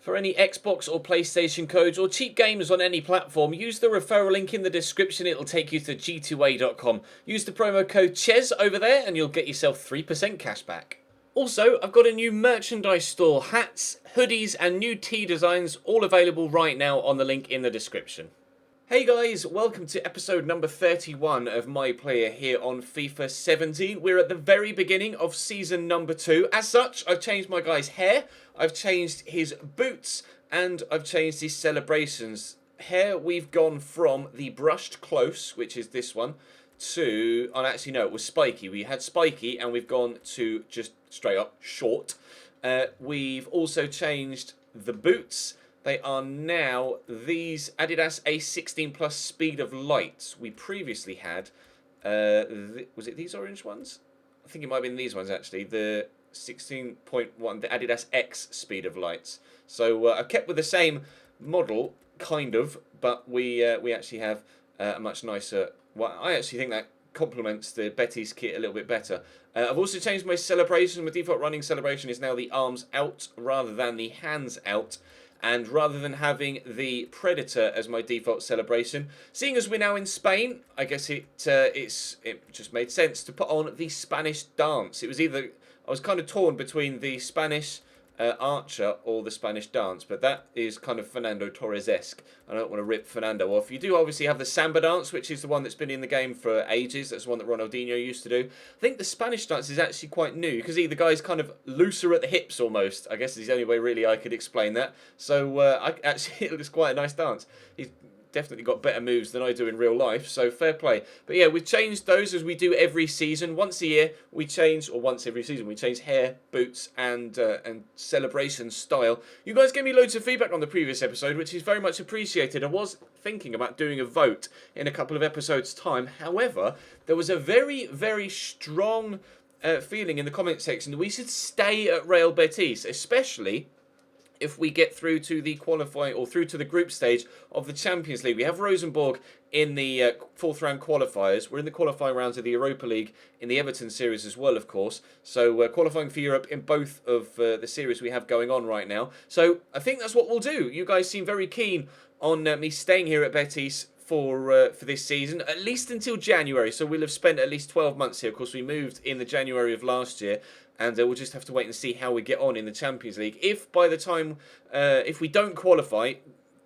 For any Xbox or PlayStation codes or cheap games on any platform, use the referral link in the description. It'll take you to g2a.com. Use the promo code CHES over there and you'll get yourself 3% cash back. Also, I've got a new merchandise store, hats, hoodies and new tee designs, all available right now on the link in the description. Hey guys, welcome to episode number 31 of My Player here on FIFA 17. We're at the very beginning of season number 2. As such, I've changed my guy's hair, I've changed his boots, and I've changed his celebrations. Hair, we've gone from the brushed close, which is this one, to... Oh, actually, no, it was spiky. We had spiky, and we've gone to just straight up short. We've also changed the boots. They are now these Adidas A16 Plus Speed of Light. We previously had, was it these orange ones? I think it might have been these ones actually. The 16.1, the Adidas X Speed of Lights. So I've kept with the same model, kind of, but we actually have a much nicer. Well, I actually think that complements the Betis kit a little bit better. I've also changed my celebration. My default running celebration is now the arms out rather than the hands out. And rather than having the Predator as my default celebration, seeing as we're now in Spain, I guess it just made sense to put on the Spanish dance. It was either, I was kind of torn between the Spanish archer or the Spanish dance, but that is kind of Fernando Torres-esque. I don't want to rip Fernando off. You do obviously have the samba dance, which is the one that's been in the game for ages. That's the one that Ronaldinho used to do. I think the Spanish dance is actually quite new. You can see the guy's kind of looser at the hips almost. I guess is the only way really I could explain that. So actually it looks quite a nice dance. He's definitely got better moves than I do in real life, so fair play. But yeah, we've changed those as we do every season. Once a year we change, or once every season we change hair, boots and celebration style. You guys gave me loads of feedback on the previous episode, which is very much appreciated. I was thinking about doing a vote in a couple of episodes time. However, there was a very, very strong feeling in the comment section that we should stay at Real Betis, especially if we get through to the qualifying or through to the group stage of the Champions League. We have Rosenborg in the fourth round qualifiers. We're in the qualifying rounds of the Europa League in the Everton series as well, of course. So we're qualifying for Europe in both of the series we have going on right now. So I think that's what we'll do. You guys seem very keen on me staying here at Betis for this season, at least until January. So we'll have spent at least 12 months here. Of course, we moved in the January of last year. And we'll just have to wait and see how we get on in the Champions League. If by the time, if we don't qualify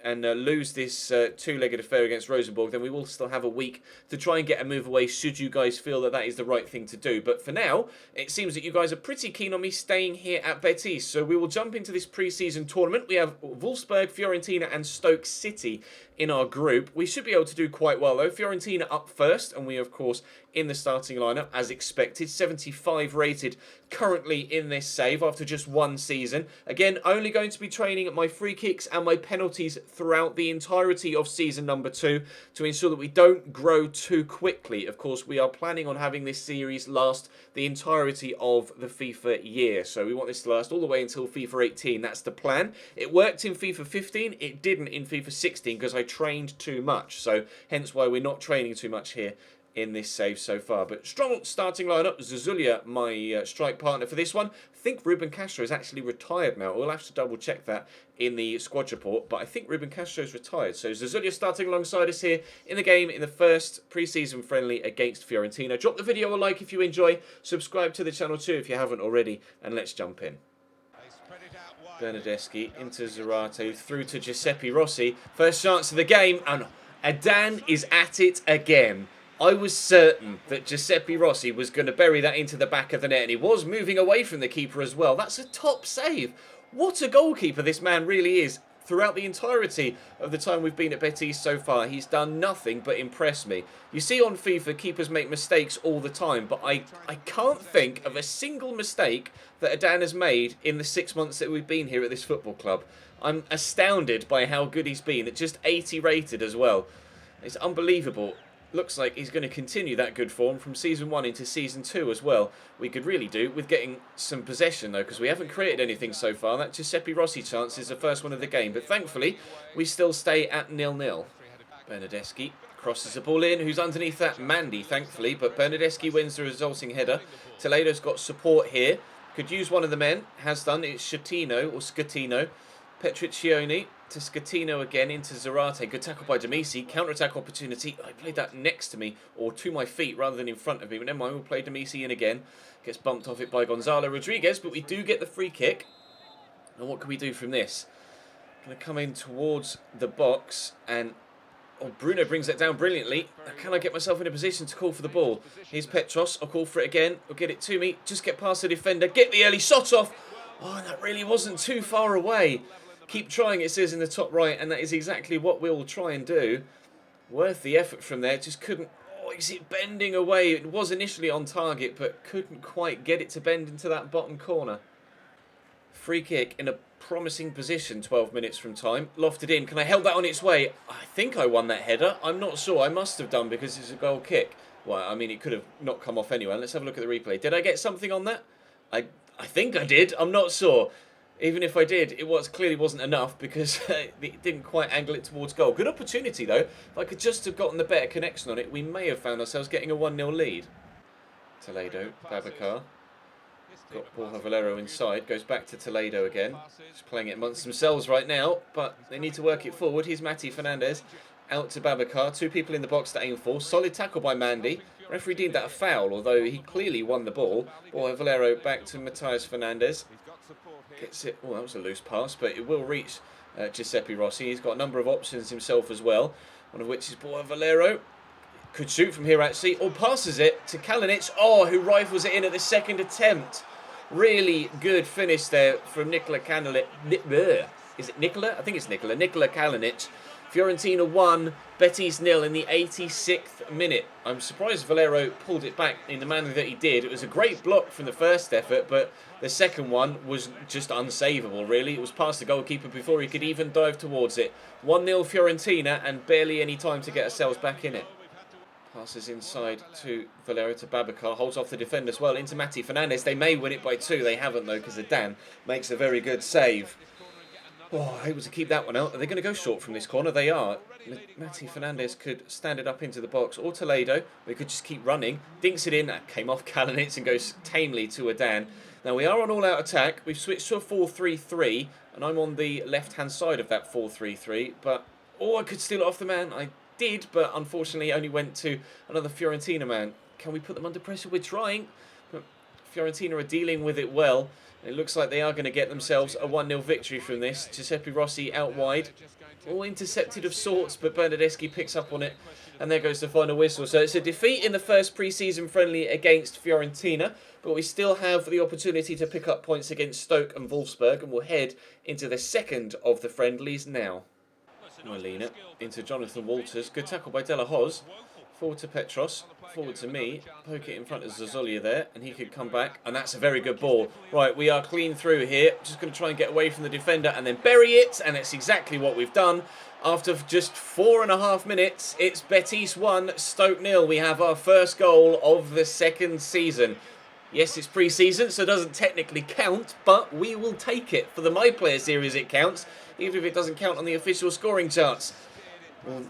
and lose this two-legged affair against Rosenborg, then we will still have a week to try and get a move away should you guys feel that that is the right thing to do. But for now, it seems that you guys are pretty keen on me staying here at Betis. So we will jump into this pre-season tournament. We have Wolfsburg, Fiorentina and Stoke City in our group. We should be able to do quite well though. Fiorentina up first, and we of course in the starting lineup as expected. 75 rated currently in this save after just one season. Again, only going to be training at my free kicks and my penalties throughout the entirety of season number 2 to ensure that we don't grow too quickly. Of course, we are planning on having this series last the entirety of the FIFA year. So we want this to last all the way until FIFA 18. That's the plan. It worked in FIFA 15. It didn't in FIFA 16 because I trained too much. So hence why we're not training too much here in this save so far. But strong starting lineup. Zazulya, my strike partner for this one. I think Ruben Castro is actually retired now. We'll have to double check that in the squad report, but I think Ruben Castro is retired. So Zazulya starting alongside us here in the game in the first pre-season friendly against Fiorentina. Drop the video a like if you enjoy. Subscribe to the channel too if you haven't already, and let's jump in. Bernardeschi into Zerato through to Giuseppe Rossi. First chance of the game, and Adan is at it again. I was certain that Giuseppe Rossi was going to bury that into the back of the net, and he was moving away from the keeper as well. That's a top save. What a goalkeeper this man really is. Throughout the entirety of the time we've been at Betis so far, he's done nothing but impress me. You see on FIFA, keepers make mistakes all the time, but I can't think of a single mistake that Adan has made in the 6 months that we've been here at this football club. I'm astounded by how good he's been. At just 80 rated as well. It's unbelievable. Looks like he's going to continue that good form from Season 1 into Season 2 as well. We could really do with getting some possession though, because we haven't created anything so far. That Giuseppe Rossi chance is the first one of the game, but thankfully we still stay at 0-0. Bernardeschi crosses the ball in. Who's underneath that? Mandy, thankfully, but Bernardeschi wins the resulting header. Toledo's got support here. Could use one of the men. Has done. It's Scatino or Scatino. Petriccioni to Scatino again into Zarate. Good tackle by Demisi. Counter-attack opportunity. I played that next to me, or to my feet, rather than in front of me. But never mind, we'll play Demisi in again. Gets bumped off it by Gonzalo Rodriguez, but we do get the free kick. And what can we do from this? Going to come in towards the box, and Bruno brings that down brilliantly. Can I get myself in a position to call for the ball? Here's Petros. I'll call for it again. I'll get it to me. Just get past the defender. Get the early shot off. Oh, and that really wasn't too far away. Keep trying, it says in the top right, and that is exactly what we'll try and do. Worth the effort from there. Just couldn't... Oh, is it bending away? It was initially on target, but couldn't quite get it to bend into that bottom corner. Free kick in a promising position 12 minutes from time. Lofted in. Can I help that on its way? I think I won that header. I'm not sure. I must have done because it's a goal kick. Well, I mean, it could have not come off anyway. Let's have a look at the replay. Did I get something on that? I think I did. I'm not sure. Even if I did, it clearly wasn't enough because it didn't quite angle it towards goal. Good opportunity, though. If I could just have gotten the better connection on it, we may have found ourselves getting a 1-0 lead. Toledo, Babacar. Got Borja Valero inside. Goes back to Toledo again. Just playing it amongst themselves right now, but they need to work it forward. Here's Mati Fernandez. Out to Babacar. 2 people in the box to aim for. Solid tackle by Mandy. Referee deemed that a foul, although he clearly won the ball. Borja Valero back to Matthias Fernandez. Gets it. Oh, that was a loose pass, but it will reach Giuseppe Rossi. He's got a number of options himself as well, one of which is Borja Valero. Could shoot from here, actually. Or passes it to Kalinic. Oh, who rifles it in at the second attempt. Really good finish there from Nikola Kalinic. Is it Nikola? I think it's Nikola. Nikola Kalinic. Fiorentina 1, Betis 0 in the 86th minute. I'm surprised Valero pulled it back in the manner that he did. It was a great block from the first effort, but the second one was just unsavable, really. It was past the goalkeeper before he could even dive towards it. 1-0 Fiorentina, and barely any time to get ourselves back in it. Passes inside to Valero to Babacar. Holds off the defender as well into Mati Fernandez. They may win it by 2. They haven't, though, because Dan makes a very good save. Oh, able to keep that one out. Are they going to go short from this corner? They are. Mati Fernandez could stand it up into the box. Or Toledo. They could just keep running. Dinks it in. That came off Kalinic and goes tamely to Adan. Now, we are on all-out attack. We've switched to a 4-3-3. And I'm on the left-hand side of that 4-3-3. But, I could steal it off the man. I did, but unfortunately only went to another Fiorentina man. Can we put them under pressure? We're trying. But Fiorentina are dealing with it well. It looks like they are going to get themselves a 1-0 victory from this. Giuseppe Rossi out wide. All intercepted of sorts, but Bernardeschi picks up on it. And there goes the final whistle. So it's a defeat in the first pre-season friendly against Fiorentina. But we still have the opportunity to pick up points against Stoke and Wolfsburg. And we'll head into the second of the friendlies now. Molina into Jonathan Walters. Good tackle by Dela Hoz. Forward to Petros. Forward to me. Poke it in front of Zazolia there. And he could come back. And that's a very good ball. Right, we are clean through here. Just going to try and get away from the defender and then bury it. And that's exactly what we've done. After just 4.5 minutes, it's Betis 1, Stoke 0. We have our first goal of the second season. Yes, it's pre-season, so it doesn't technically count, but we will take it. For the My Player series, it counts, even if it doesn't count on the official scoring charts. Well,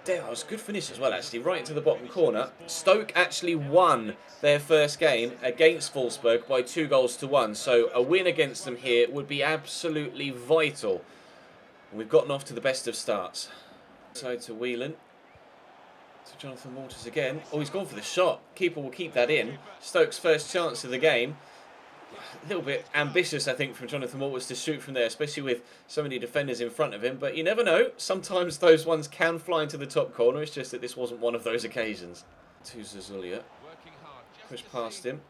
that was a good finish as well, actually, right into the bottom corner. Stoke actually won their first game against Wolfsburg by 2-1, so a win against them here would be absolutely vital. And we've gotten off to the best of starts. Side to Whelan. To Jonathan Walters again. Oh, he's gone for the shot. Keeper will keep that in. Stoke's first chance of the game. A little bit ambitious, I think, from Jonathan Walters to shoot from there, especially with so many defenders in front of him. But you never know. Sometimes those ones can fly into the top corner. It's just that this wasn't one of those occasions. To Zazulia. Push past him.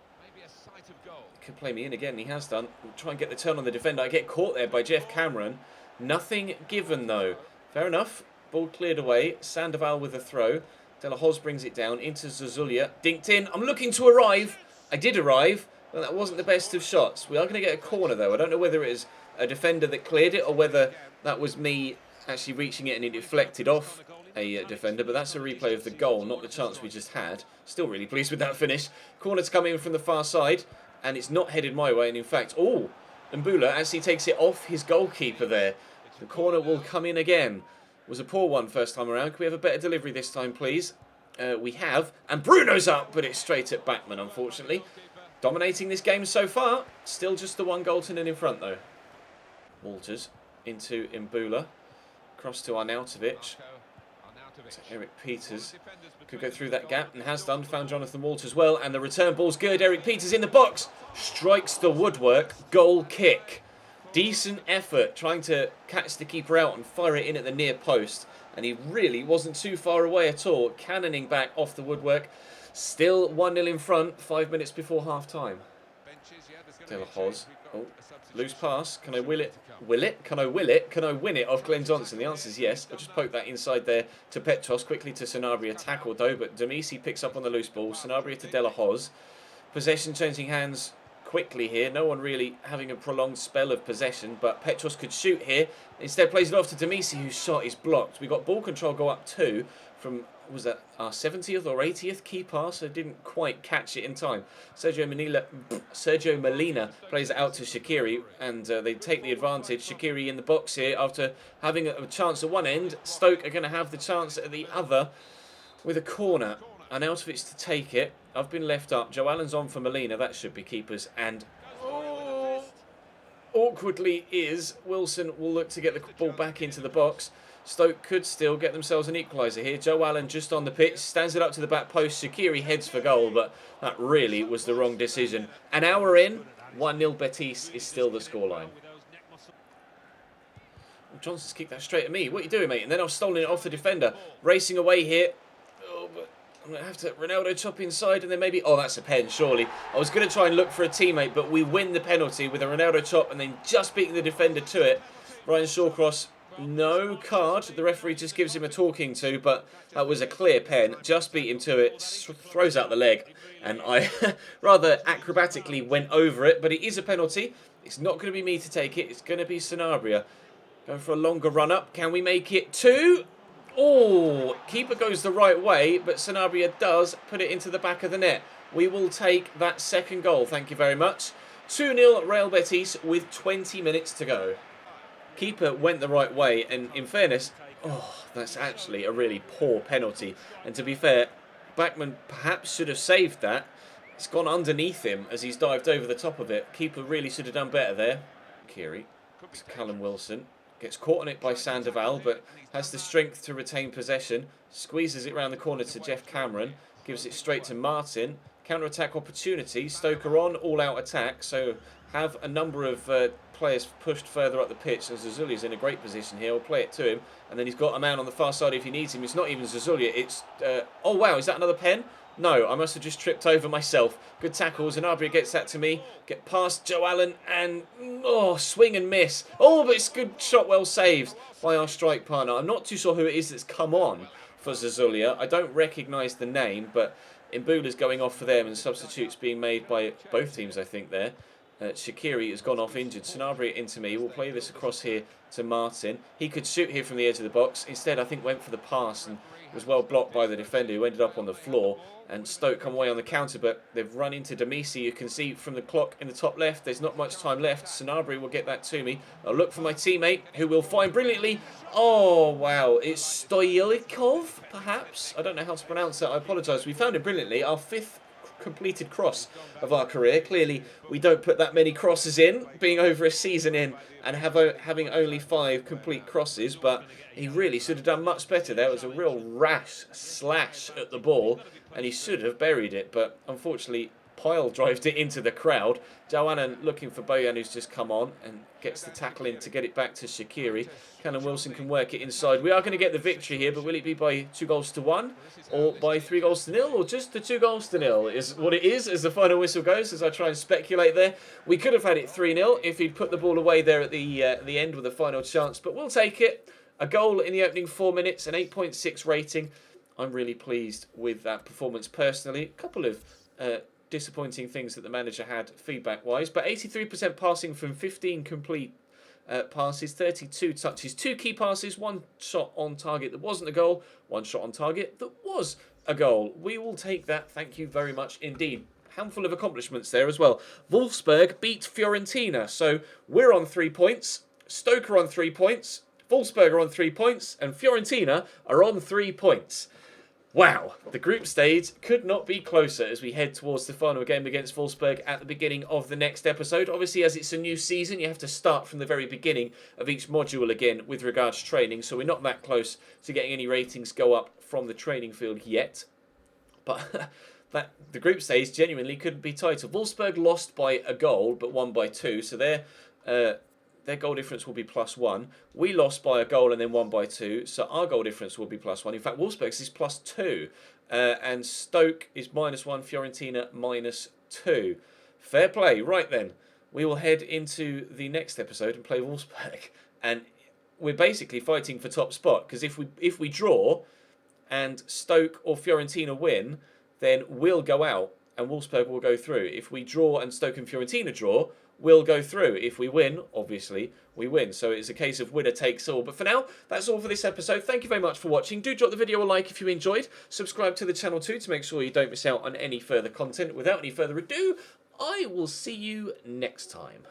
Could play me in again. He has done. We'll try and get the turn on the defender. I get caught there by Jeff Cameron. Nothing given, though. Fair enough. Ball cleared away. Sandoval with a throw. Dela Hoz brings it down into Zazulia. Dinked in. I'm looking to arrive. I did arrive, but that wasn't the best of shots. We are going to get a corner, though. I don't know whether it is a defender that cleared it or whether that was me actually reaching it and it deflected off a defender. But that's a replay of the goal, not the chance we just had. Still really pleased with that finish. Corner to come in from the far side, and it's not headed my way. And in fact, Mbula actually takes it off his goalkeeper there. The corner will come in again. It was a poor one first time around. Can we have a better delivery this time, please? We have. And Bruno's up, but it's straight at Backman, unfortunately. Dominating this game so far. Still just the 1 goal to nil in front, though. Walters into Imbula. Cross to Arnautovic. So Eric Peters could go through that gap and has done. Found Jonathan Walt as well. And the return ball's good. Eric Peters in the box. Strikes the woodwork. Goal kick. Decent effort trying to catch the keeper out and fire it in at the near post. And he really wasn't too far away at all. Cannoning back off the woodwork. Still 1-0 in front. 5 minutes before half time. De La Hoz. Oh, loose pass. Can I will it? Will it? Can I will it? Can I win it off Glenn Johnson? The answer is yes. I'll just poke that inside there to Petros. Quickly to Sanabria. Tackled though, but Demisi picks up on the loose ball. Sanabria to De La Hoz. Possession changing hands quickly here. No one really having a prolonged spell of possession, but Petros could shoot here. Instead plays it off to Demisi, whose shot is blocked. We got ball control go up 2 from, was that our 70th or 80th key pass? I didn't quite catch it in time. Sergio Molina plays it out to Shaqiri, and they take the advantage. Shaqiri in the box here after having a chance at one end. Stoke are going to have the chance at the other with a corner. Arnautovic to take it. I've been left up. Joe Allen's on for Molina. That should be keepers. And awkwardly is Wilson will look to get the ball back into the box. Stoke could still get themselves an equaliser here. Joe Allen just on the pitch. Stands it up to the back post. Shaqiri heads for goal, but that really was the wrong decision. An hour in, 1-0 Betis is still the scoreline. Johnson's kicked that straight at me. What are you doing, mate? And then I've stolen it off the defender. Racing away here. Oh, but I'm going to have to Ronaldo chop inside and then maybe... Oh, that's a pen, surely. I was going to try and look for a teammate, but we win the penalty with a Ronaldo chop and then just beating the defender to it. Ryan Shawcross, no card. The referee just gives him a talking to, but that was a clear pen. Just beat him to it. Throws out the leg. And I rather acrobatically went over it, but it is a penalty. It's not going to be me to take it. It's going to be Sanabria. Going for a longer run-up. Can we make it 2? Oh, keeper goes the right way, but Sanabria does put it into the back of the net. We will take that second goal. Thank you very much. 2-0 Real Betis with 20 minutes to go. Keeper went the right way, and in fairness, oh, that's actually a really poor penalty. And to be fair, Backman perhaps should have saved that. It's gone underneath him as he's dived over the top of it. Keeper really should have done better there. Kiri. It's Callum Wilson. Gets caught on it by Sandoval, but has the strength to retain possession. Squeezes it round the corner to Jeff Cameron. Gives it straight to Martin. Counter-attack opportunity. Stoke are on all-out attack, so have a number of players pushed further up the pitch. And Zazulia's in a great position here. We'll play it to him. And then he's got a man on the far side if he needs him. It's not even Zazulia. It's... oh, wow. Is that another pen? No, I must have just tripped over myself. Good tackles, and Abria gets that to me. Get past Joe Allen, and swing and miss. Oh, but it's a good shot, well saved by our strike partner. I'm not too sure who it is that's come on for Zazulia. I don't recognise the name, but Imbula's going off for them, and substitutes being made by both teams, I think, there. Shaqiri has gone off injured. Sanabria into me. We'll play this across here to Martin. He could shoot here from the edge of the box. Instead, I think went for the pass and was well blocked by the defender, who ended up on the floor. And Stoke come away on the counter, but they've run into Demisi. You can see from the clock in the top left, there's not much time left. Sanabria will get that to me. I'll look for my teammate, who will find brilliantly. Oh, wow. It's Stoilikov, perhaps? I don't know how to pronounce that. I apologise. We found it brilliantly. Our 5th completed cross of our career. Clearly, we don't put that many crosses in, being over a season in and having only 5 complete crosses, but he really should have done much better. There was a real rash slash at the ball, and he should have buried it, but unfortunately pile drived it into the crowd. Joanna looking for Bojan, who's just come on and gets the tackle in to get it back to Shaqiri. Callum Wilson can work it inside. We are going to get the victory here, but will it be by 2-1 or by 3-0 or just the 2-0 is what it is as the final whistle goes, as I try and speculate there. We could have had it 3-0 if he'd put the ball away there at the end with a final chance, but we'll take it. A goal in the opening 4 minutes, an 8.6 rating. I'm really pleased with that performance personally. A couple of disappointing things that the manager had feedback-wise, but 83% passing from 15 complete passes, 32 touches, 2 key passes, 1 shot on target that wasn't a goal, 1 shot on target that was a goal. We will take that. Thank you very much indeed. Handful of accomplishments there as well. Wolfsburg beat Fiorentina, so we're on 3 points, Stoke are on 3 points, Wolfsburg are on 3 points, and Fiorentina are on 3 points. Wow, the group stage could not be closer as we head towards the final game against Wolfsburg at the beginning of the next episode. Obviously, as it's a new season, you have to start from the very beginning of each module again with regards to training, so we're not that close to getting any ratings go up from the training field yet. But the group stage genuinely couldn't be tighter. Wolfsburg lost by a goal, but won by 2, so their goal difference will be +1. We lost by a goal and then won by 2, so our goal difference will be +1. In fact, Wolfsburg's is +2, and Stoke is -1, Fiorentina -2. Fair play. Right then, we will head into the next episode and play Wolfsburg, and we're basically fighting for top spot, because if we draw and Stoke or Fiorentina win, then we'll go out and Wolfsburg will go through. If we draw and Stoke and Fiorentina draw, we'll go through. If we win, obviously, we win. So it's a case of winner takes all. But for now, that's all for this episode. Thank you very much for watching. Do drop the video a like if you enjoyed. Subscribe to the channel too to make sure you don't miss out on any further content. Without any further ado, I will see you next time.